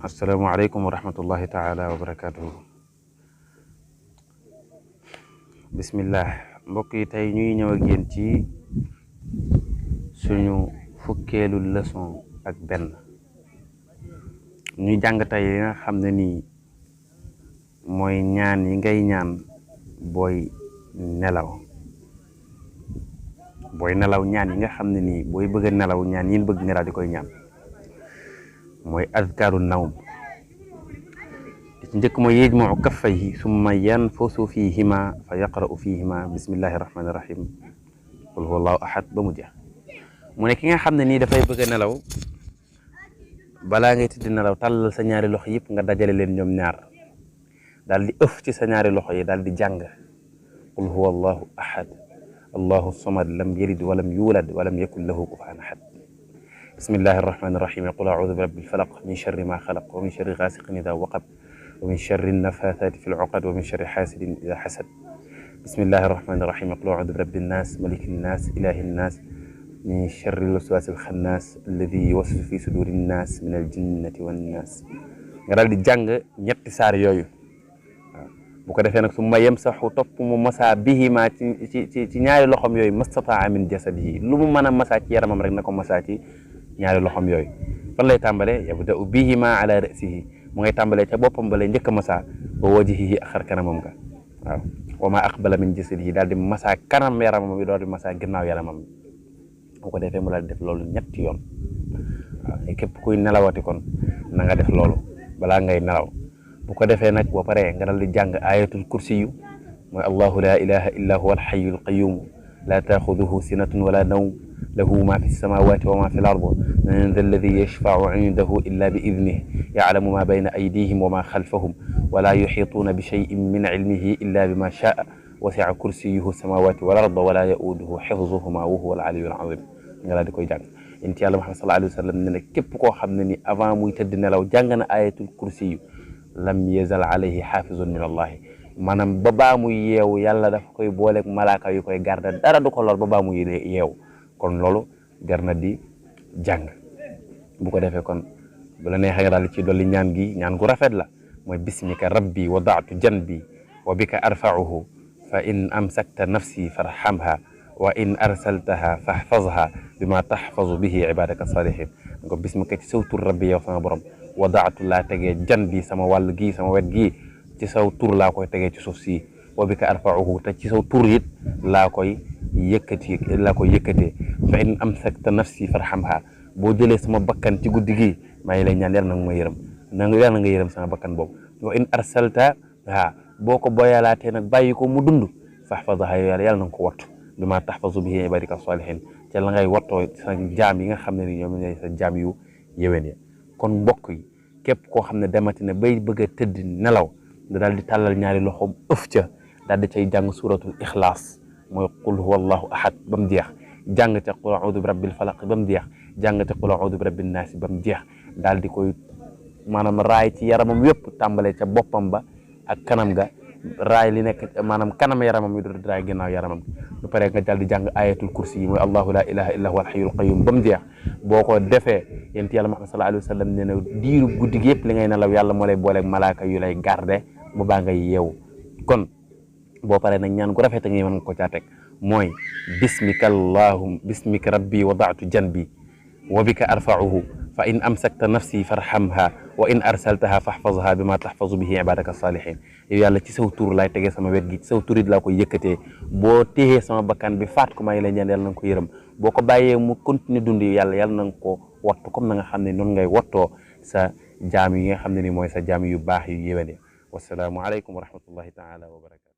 Assalamualaikum warahmatullahi taala wabarakatuh. Bismillah, mbokk yi tey ñuy ñëw ak yéen ci suñu fukkeelu leçon ak benn. ñuy jàng tey li nga xam ne nii mooy ñaan yi ngay ñaan booy nelaw. ñaan yi nga xam ne nii booy bëgg a nelaw ñaan yi bëgg nelaw di koy ñaan mooy azkaru nawm. ci njëkk mooy yajma'u kaffayhi summa yanfusu fihima fa yaqra'u fihima bismillahi rahmani rahim qul huwa allahu ahad ba mu jeex. mu ne ki nga xam ne nii dafay bëgg a nelaw, balaa ngay tëdd nelaw tàllal sa ñaari loxo yëpp nga dajale leen ñoom ñaar, daal di ëf ci sa ñaari loxo yi daal di jàng qul huwa allahu ahad allahu samad lam yalid walam yulad walam yakun lahu kufuwan ahad. bismillahi rahmani rahim qul a'udhu bi rabbil falaq min sharri ma khalaq wa min sharri ghasiqin idha waqab wa min sharri nafathati fil 'uqad wa min sharri hasidin idha hasad. bismillahi rahmani rahim qul a'udhu bi rabbin nas malikin nas ilahin nas min sharri waswasil khannas alladhi yuwaswisu fi sudurin nas min al jinnati wan nas. nga daal di jàng ñetti saar yooyu. bu ko defee nag su ma yamsahu topp mu masa bihima ci ñaari loxom yooyu mastataa min jasadihi, lu mu mën a masa ci yaramam rek na ko masa ci ñaari loxom yooyu. fan lay tàmbalee yabda'u bihima ala ra'sihi, mu ngay tàmbalee ca boppam ba lay njëkk a masa ba wajhihi ak xar kanamam ga. waaw wa ma aqbala min jasadihi, daal di masa kanam yaramam bi, dool di masa ginnaaw yaramam. bu ko defee mu daal di def loolu ñetti yoon. waaw képp kuy nelawati kon na nga def loolu balaa ngay nelaw. bu ko defee nag boo paree nga dal di jàng ayatul kursi yu mooy allahu la ilaha illa huwa alhayyul qayyum la taaxuduhu sinatun wala nawm lahu ma fi samawati wa ma fi l ard man dha alladi yashfau indahu illa bi idnih yaclamu ma bayna aydihim wa ma xalfahum wala yuxituuna bi cheyin min cilmihi illa bima shaa wasica kursiyuhu samawati wal ard wala yauduhu xifzuhuma wa huwa al aliyu al azim. nga daal di koy jàng. yonent Yàlla Muhammad sallallahu alayhi wa sallam ne ne képp koo xam ne ni avant muy tëdd nelaw jàng na ayatul kursi yu lam yazal alayhi xaafizun min allahi, maanaam ba baa muy yeewu yàlla dafa koy booleeg malaaka yu koy garda, dara du ko lor ba baa muy yeewu. kon loolu jar na di jàng. bu ko defee kon bu la neexee nga daal di ci dolli ñaan gi, ñaan gu rafet la, mooy bismika rabbi wada'tu janbi wa bika arfa'uhu fa in amsakta nafsi farhamha wa in arsaltaha fahfazha bima tahfazu bihi ibadaka salihin. nga bismika ci saw tur rabbi yow sama borom, wadaatu laa tegee jan bi sama wàll gii sama wet gii ci saw tur laa koy tegee ci suuf si, wa bika arfa'uhu te ci saw tur it laa koy yëkkatee fa in amsakta nafsi farhamha, boo jëlee sama bakkan ci guddi gii maa ngi lay ñaan yàlla na nga ma yërëm, yàlla na nga yërëm sama bakkan boobu. wa in arsaltaha, boo ko boyalaatee nag bàyyi ko mu dund, fahfazha yàlla na nga ko wattu bima tahfazu bihi ibadika salihin, te la ngay wattoo sa jaam yi nga xam ne ni ñoom ñooy sa jaam yu yéwén ya. kon mbokk yi képp koo xam ne demati na bay bëgg a tëdd nelaw da daal di tàllal ñaari loxoom ëf ca, daal di cay jàng suratul ixlaas mooy qul huwa allahu ahad ba mu jeex, jàng ca qul a'udhu bi rabbil falaq ba mu jeex, jàng ca qul a'udhu bi rabbin naas ba mu jeex. daal di koy maanaam raay ci yaramam yëpp, tàmbalee ca boppam ba ak kanam ga, raay li nekk maanaam kanam yaramam yi du raay ginnaaw yaramam. bu paree nga daal di jàng ayatul kursi yi mooy allahu la ilaha illa huwa alhayyul qayyum ba mu jeex. boo ko defee yonent Yàlla Muhammad sallallahu alayhi wa sallam nee na diiru guddi gi yëpp li ngay nelaw yàlla moo lay booleeg malaaka yu lay garde bu baa ngay yeewu. kon boo paree nag ñaan gu rafet nga mën nga ko caa teg mooy bismika rabbi wada'tu janbi wa bika arfa'uhu fa in amsakta nafsi farhamha wa in arsaltaha fahfazha bima tahfazu bihi ibadaka salihin. yow yàlla ci saw tur laay tegee sama wet gi, ci saw tur it laa koy yëkkatee. boo téyee sama bakkan bi faat ko maa ngi lay ñaan yàlla na nga ko yërëm, boo ko bàyyee mu continuer dund yàlla na nga ko wattu comme na nga xam ne noonu ngay wattoo sa jaam yi nga xam ne ni mooy sa jaam yu baax yu yéwén. wasalaamu aleykum wa rahmatullahi taala wa barakatu.